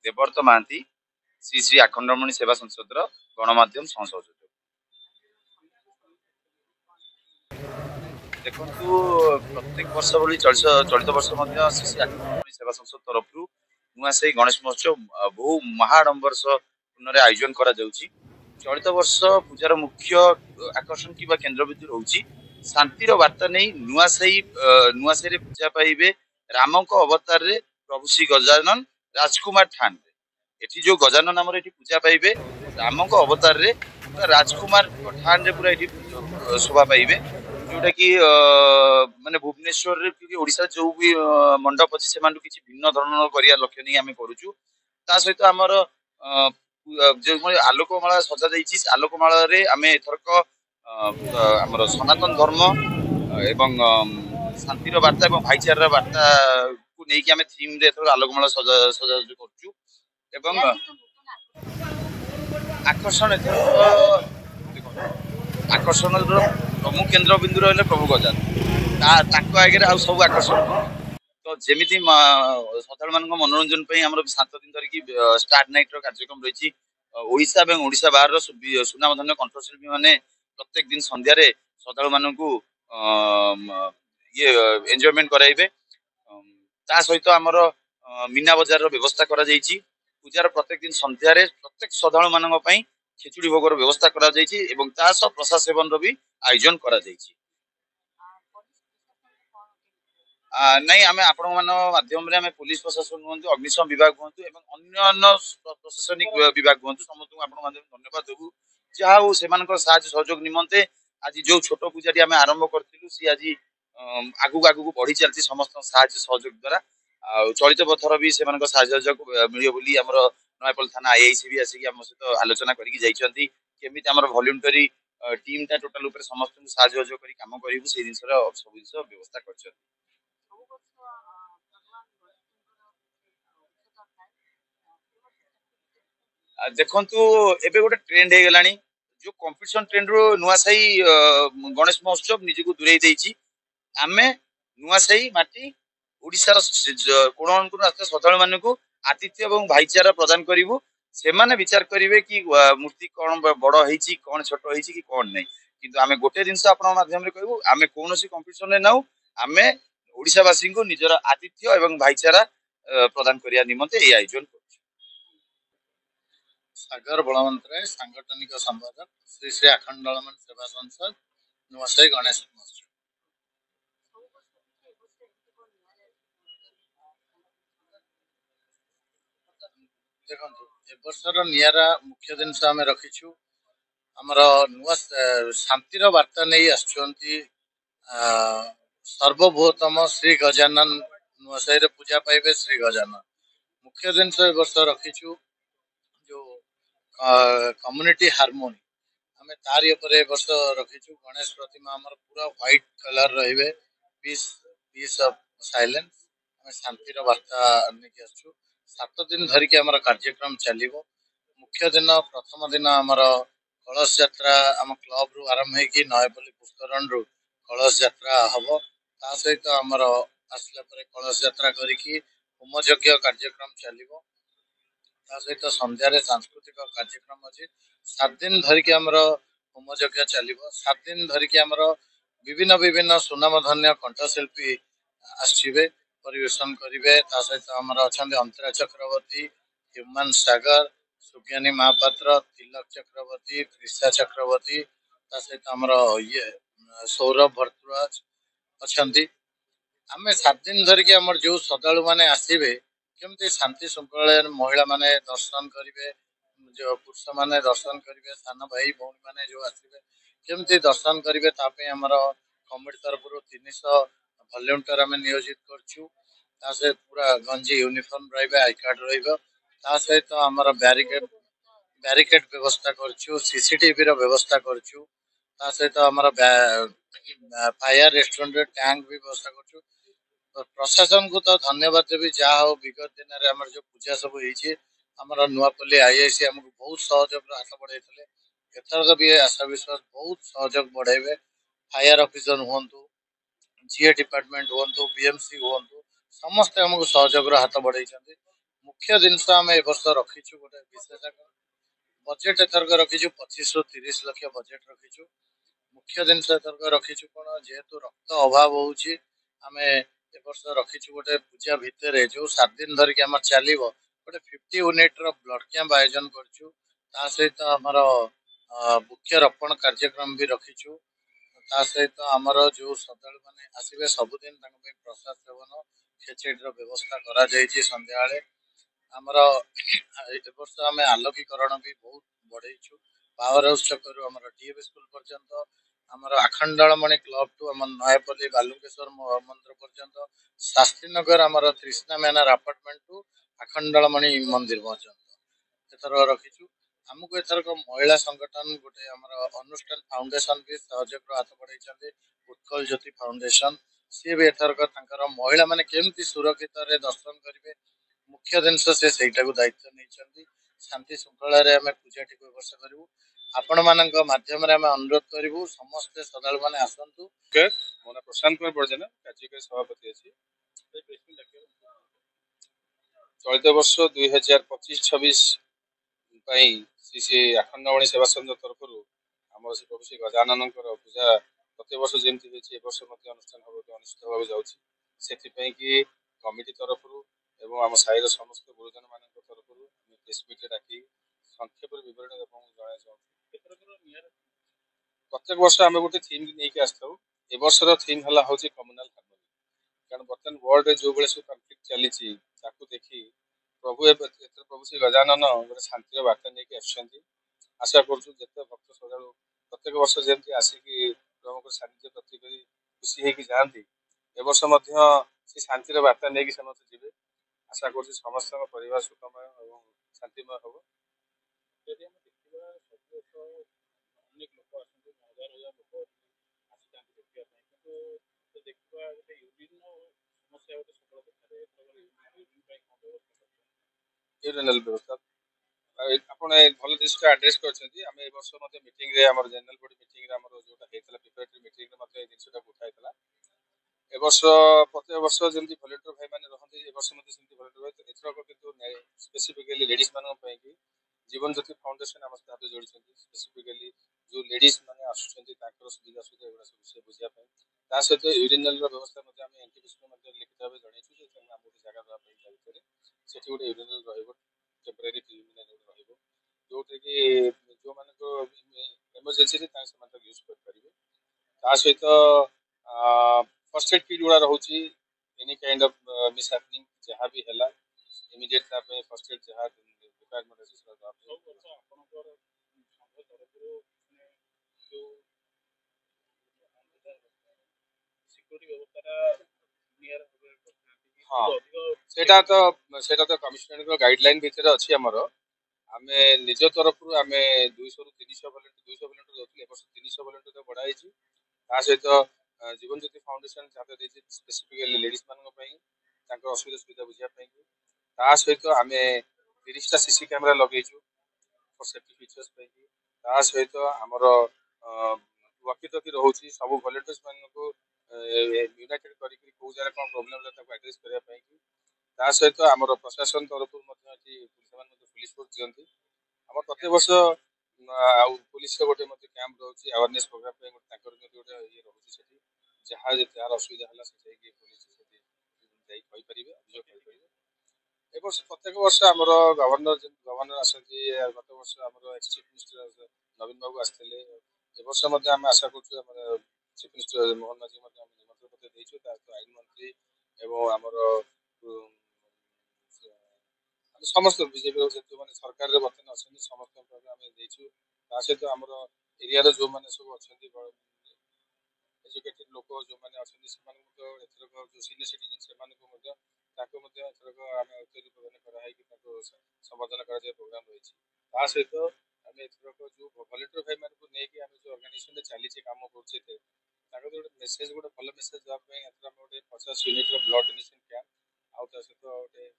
देवव्रत महांती श्री श्री आखंडमणि सेवा संसद गणमाध्यम सहसंयोजक। देखु प्रत्येक वर्ष भली चलित वर्ष श्री श्री आखंडमणि सेवा संसद तरफ नुआसाई गणेश महोत्सव बहु महाडंबर आयोजन करा जाउची। चलित वर्ष पूजार मुख्य आकर्षण कि केन्द्रबिंदु रोची शांतिर वार्ता नहीं नुआसाई पूजा पाइबे राम अवतार रे प्रभु श्री गजानन राजकुमार ठान एठी जो गजानन नाम पूजा पाइबे राम अवतार रे राजकुमार ठान रे पूरा एठी शोभा पाइबे जोटा कि माने भुवनेश्वर रे ओडिसा जो भी मंडप अछि सेमान किछि भिन्न धरण करिया लक्ष्य नहीं आमे करूछु। ता सहित हमर जो आलोकमाला सजा जाइछि आलोकमाला रे आमे एथरक हमर सनातन धर्म एवं शांतिर वार्ता एवं भाईचारा वार्ता को नहीं कि आमे थीम रे एथरक आलोकमाला सजा करछु। एवं आकर्षण आकर्षण प्रमुख केन्द्र बिंदु रहे प्रभु गजानन आगे सब आकर्षण तो जमीती श्रद्धा मान मनोरंजन आम 7 दिन धरिकी स्टार नाइट कार्यक्रम रही ओडिशा और ओडिशा बाहर सुनामधन्य कंठशिल्पी माने प्रत्येक दिन संध्या श्रद्धा मान ये एंजॉयमेंट कराइबे। ता सहित आमर मीना बजार व्यवस्था करा जाइछि। पूजार प्रत्येक दिन संध्या प्रत्येक श्रद्धा मान खिचुड़ी भोगर व्यवस्था करा जाइछि एवं ता सब प्रसाद सेवन रो भी आयोजन करा जाइछि। नहीं आमे आपण मान माध्यम रे आमे पुलिस प्रशासन हुंतु अग्निशम विभाग हुंतु एवं अन्य प्रशासनिक विभाग हुंतु समस्त आपण माध्यम धन्यवाद देबु जहा हो सेमानकर साहाय्य सहयोग निमंते आज जो छोट पूजाटी आमे आरंभ करथिलु सी आज आगु आगु बढ़ी चलती समस्त साहाय्य सहयोग द्वारा चलित पथर भी सेमानकर साहाय्य सहयोग मिलियो बोली हमर नयापल थाना आईआईसी भी आसी हम सहित आलोचना करिक जाइछंती केमिति हमर वॉलंटरी टीम टा टोटल ऊपर समस्त साहाय्य सहयोग करी काम करिवु से दिन सब दिन व्यवस्था करछन। देखंतु एबे गोटे ट्रेंड हे गलानी जो कंपटीशन ट्रेंड रो नुआसाई गणेश महोत्सव निजको दूरेई देइछि। आमे नुआसाई माटी ओडिसा रो कोण अनुकोण आस्ते श्रद्धालु मानकु आतिथ्य एवं भाईचारा प्रदान करिवु से माने विचार करिवे कि मूर्ति कोन बड़ हेछि कोन छोट हेछि कि कोन नै किंतु आमे गोटे दिनस आपन माध्यम रे कहबो आमे कोनोसी कंपटीशन रे नाउ आमे ओडिसा वासी को निजर आतिथ्य एवं भाईचारा प्रदान करिया निमंते ए आयोजन सागर बलवंतराय सांगठनिक संपादक श्री श्री आखंडमणि सेवा संसद नुआसाई गणेश महोत्सव। देखंतु ए वर्षर नियारा मुख्य दिन से आमे रखिछु हमर नुआ शांतिर वार्ता नहीं आछुंती सर्वभूतम श्री गजानन नुआसाई रे पूजा पाइबे श्री गजानन मुख्य दिन से वर्ष रखिछु जो कम्युनिटी हार्मोनी हमें तारी ऊपर वर्ष रखिछु गणेश प्रतिमा हमर पूरा व्हाइट कलर रहिबे पीस पीस ऑफ साइलेंस हमें शांतिर वार्ता नेकी आछु 7 दिन धरि के हमर कार्यक्रम चलिबो। मुख्य दिन प्रथम दिन हमर कलश यात्रा हम क्लब रु आरंभ है कि नयपल्ली पुष्करण रु कलश यात्रा हबो ता सहित हमर आसला परे कलश यात्रा करी कि होम यज्ञ कार्यक्रम चलिबो ता सहित संध्या रे सांस्कृतिक कार्यक्रम अछि। 7 दिन धरि के हमर होम यज्ञ चलिबो 7 दिन धरि के हमर विभिन्न विभिन्न सुनामधन्य कंठशिल्पी आछिबे परिवेशन करिवे ता सहित हमर अछंदे अंतरा चक्रवर्ती ह्यूमन सागर सुज्ञानी महापात्र तिलक चक्रवर्ती कृष्णा चक्रवर्ती ता सहित हमर ये सौरभ भरद्वाज अछंती आमे 7 दिन धरि के हमर जो श्रद्धालु माने आसीबे केमती शांति श्रृंखला महिला माने दर्शन करिवे जो पुरुष माने दर्शन करिवे सान भाई भौणी माने जो आसीबे केमती दर्शन करिवे तापे हमर कमिटी तरफ 300 वॉलंटियर हमें नियोजित करछु ता से पूरा गंजी यूनिफॉर्म रहबे आई कार्ड रहबो ता सहित हमर बैरिकेड व्यवस्था करछु सीसीटीवी रो व्यवस्था करछु ता सहित हमर फायर रेस्टोरेंट टैंक भी व्यवस्था करछु। प्रशासन को तो धन्यवाद देवी जहा हो विगत दिन रे हमर जो पूजा सब होईछि हमर नुआपल्ली आईआईसी हमको बहुत सहयोग हाथ बढ़ाइथिले एथर भी आशा विश्वास बहुत सहयोग बढ़ाइबे फायर ऑफिसर हुंतु जीए डिपार्टमेंट हुंतु बीएमसी हुंतु समस्त हमको सहयोग हाथ बढ़ाइछन्ति मुख्य जिनस आम ए वर्ष रखीचु गोटे विशेष बजेट एथरक रखीचु 25 ରୁ 30 लक्ष बजेट रखीचु मुख्य जिनस एथरक रखीचु कोन जेहेतु रक्त अभाव होउची आमे ए वर्ष रखीचु गोटे पूजा भितर जो 7 दिन धरिक आम चलिबो गोटे 50 यूनिट रो ब्लड कैंप आयोजन करचु ता सहित हमर मुख्य रोपण कार्यक्रम भी रखीचु ता सहित आमर जो श्रद्धालु माने आसिबे सबुदिन तांक पे प्रसाद सेवन खेचेडी रो व्यवस्था करा जायछि संध्या बेले आमर ए वर्ष आमे आलोकीकरण भी बहुत बढ़ेइछु पावर हाउस चक्कर आमर डीएवी स्कूल पर्यंत आमर आखंडलमणि क्लब टू आम नयापल्ली बालुकेश्वर मंदिर पर्यंत शास्त्रीनगर आमर तृष्णा मैनर अपार्टमेंट टू आखंडलमणि मंदिर पर्यंत एथर रखीचु आमको एथरक महिला संगठन गोटे आमर अनुष्ठान फाउंडेशन भी सहयोग हाथ बढ़ाई उत्कल ज्योति फाउंडेशन सी भी एथरक महिला माने केमती सुरक्षित रे दर्शन करेंगे मुख्य जिनस से सहीटा को दायित्व नहीं शांति श्रृंखला आम पूजाटी को वर्ष करूँ आपण मानक माध्यम अनुरोध करूँ समस्ते श्रद्धालु मैंने आसतु मोना प्रशांत कुमार बड़जेना कार्यकारी सभापति अच्छी चलित वर्ष 2025-26 श्री श्री आखंडमणि सेवा संघ तरफ आम श्री प्रभु श्री गजानन पूजा प्रत्येक वर्ष जमी होती वर्ष अनुष्ठान अनुष्ठित भाव जाऊँगी कि कमिटी तरफ एवं आम साईर समस्त गुरुजन मान तरफ प्रेस मीट डाक संक्षेप विवरण जन प्रत्येक वर्ष आम गोटे थीम नहीं आसता ए वर्षर थीम है हूँ कम्युनाल हार्मोनी कारण बर्तमान वर्ल्ड रे जो सब कन्फ्लिक्ट चली देखी प्रभु प्रभु श्री गजानन गोटे शांतिर बार्ता नहीं आसुँच आशा करुँ जिते भक्त श्रद्धालु प्रत्येक वर्ष जमी आसिकी प्रभु सानिध्य प्रति खुशी होगी जाती ए वर्ष से शांतिर बार्ता नहीं समस्त जी आशा करुँ समस्त परिवार सुखमय और शांतिमय हम यदि आम देखा अनेक लोक आसते हजार हजार लोक आसी देखा गोटे यूरिन समस्या गोटे सकल देखा यूरिनाल व्यवस्था ଆପଣ ଭଲ ଜିନିଷଟା ଆଡ୍ରେସ୍ କରିଛନ୍ତି ଆମେ ଏ ବର୍ଷ ମଧ୍ୟ ମିଟିଂରେ ଆମର ଜେନେରାଲ ବଡି ମିଟିଂରେ ଆମର ଯୋଉଟା ହେଇଥିଲା ପ୍ରିପାରେଟରୀ ମିଟିଂରେ ମଧ୍ୟ ଏ ଜିନିଷଟା ଉଠାଇଥିଲା ଏ ବର୍ଷ ପ୍ରତ୍ୟେକ ବର୍ଷ ଯେମିତି ଭଲେଣ୍ଟିୟର ଭାଇମାନେ ରହନ୍ତି ଏ ବର୍ଷ ମଧ୍ୟ ସେମିତି ଭଲେଣ୍ଟିୟର ଏଥରକ କିନ୍ତୁ ସ୍ପେସିଫିକାଲି ଲେଡିଜ୍ ମାନଙ୍କ ପାଇଁ କି ଜୀବନ ଜ୍ୟୋତି ଫାଉଣ୍ଡେସନ ଆମ ସହିତ ଯୋଡ଼ିଛନ୍ତି ସ୍ପେସିଫିକାଲି ଯୋଉ ଲେଡିଜ୍ ମାନେ ଆସୁଛନ୍ତି ତାଙ୍କର ସୁବିଧା ସୁବିଧା ଏଗୁଡ଼ା ସବୁ ବିଷୟ ବୁଝିବା ପାଇଁ ତା ସହିତ ୟୁରିନାଲର ବ୍ୟବସ୍ଥା ମଧ୍ୟ ଆମେ ଏନ୍ଟିପିସିକୁ ମଧ୍ୟ ଲିଖିତ ଭାବେ ଜଣାଇଛୁ ଯେ ଆମେ ଗୋଟେ ଜାଗା ଦେବା ପାଇଁ ତା ଭିତରେ ସେଠି ଗୋଟେ ୟୁରିନାଲ ରହିବ टेम्परेरी यूरिनाल रहिब जोटा कि जो मानक इमरजेंसी से यूज कर सहित फर्स्ट एड किट गुड़ा रोचे एनी काइंड ऑफ मिसहैपनिंग जहाँ भी है इमिडिएट फर्स्ट एड जहाँ रिक्वायरमेंट हाँ सेटा तो कमिशनर गाइडलाइन भितर अच्छी आमर आम निज तरफ आम 200 ରୁ 300 ଭଲେଣ୍ଟିୟର ଦଉଥିଲେ ବର୍ଷ 300 ଭଲେଣ୍ଟିୟର ବଢାଇ ତା ସହିତ ଜୀବନ ଜ୍ୟୋତି ଫାଉଣ୍ଡେସନ ଯାହା ଦେଇଛି ସ୍ପେସିଫିକାଲି ଲେଡିଜ୍ ମାନଙ୍କ ପାଇଁ ତାଙ୍କ ଅସୁବିଧା ସୁବିଧା ବୁଝିବା ପାଇଁ ତା ସହିତ ଆମେ 30ଟା ସିସି କ୍ୟାମେରା ଲଗେଇଛୁ ଫର ସେଫ୍ଟି ଫିଚର୍ସ ପାଇଁ ତା ସହିତ ଆମର ୱାକି ଟକି ରହୁଛି ସବୁ ଭଲେଣ୍ଟିୟର୍ସ ମାନଙ୍କୁ ୟୁନାଇଟେଡ୍ କରିକି କୋଉ ଜାଗାରେ କ'ଣ ପ୍ରୋବ୍ଲେମ ହେଲା ତାକୁ ଆଡ୍ରେସ୍ କରିବା ପାଇଁ ତା ସହିତ ଆମର ପ୍ରଶାସନ ତରଫରୁ ମଧ୍ୟ ଏଠି ସେମାନେ ପୁଲିସ ଫୋର୍ସ ଦିଅନ୍ତି ଆମର ପ୍ରତ୍ୟେକ ବର୍ଷ ଆଉ ପୁଲିସର ଗୋଟେ ମଧ୍ୟ କ୍ୟାମ୍ପ ରହୁଛି ଆୱାରନେସ୍ ପ୍ରୋଗ୍ରାମ ପାଇଁ ତାଙ୍କର ମଧ୍ୟ ଗୋଟେ ଇଏ ରହୁଛି ସେଠି ଯାହାର ଅସୁବିଧା ହେଲା ସେ ଯାଇକି ପୁଲିସ ସେଠି ଯାଇ କହିପାରିବେ ଅଭିଯୋଗ କରିପାରିବେ ଏ ବର୍ଷ ପ୍ରତ୍ୟେକ ବର୍ଷ ଆମର ଗଭର୍ଣ୍ଣର ଆସନ୍ତି ଗତ ବର୍ଷ ଆମର ଏକ୍ସ ଚିଫ୍ ମିନିଷ୍ଟର ନବୀନ ବାବୁ ଆସିଥିଲେ ଏ ବର୍ଷ ମଧ୍ୟ ଆମେ ଆଶା କରୁଛୁ ଆମର ଚିଫ୍ ମିନିଷ୍ଟର ମୋହନ ମାଝୀ ମଧ୍ୟ ଆମେ ନିମନ୍ତ୍ରଣ ପତ୍ର ଦେଇଛୁ ତା ସହିତ ଆଇନ ମନ୍ତ୍ରୀ ଏବଂ ଆମର समस्त बीजेपी जो मैंने सरकार बर्तमान अच्छा समस्त आम देचु ता सहित आम एरिया जो मैंने सब अच्छा एजुकेटेड लोक जो मैंने अच्छा एथरक जो सीनियर सिटीजन से एथरक आम प्रदान कराई संबोधन कर प्रोग्राम रही सहित आम एथरक जो भलेंटियर भाई मानक नहीं आम जो अर्गानाइजेशन चली कम कर गोटे मेसेज गोटे भल मेसेज देवाई गोटे 50 यूनिट ब्लड डोनेशन कैंप आउ सहित गोटे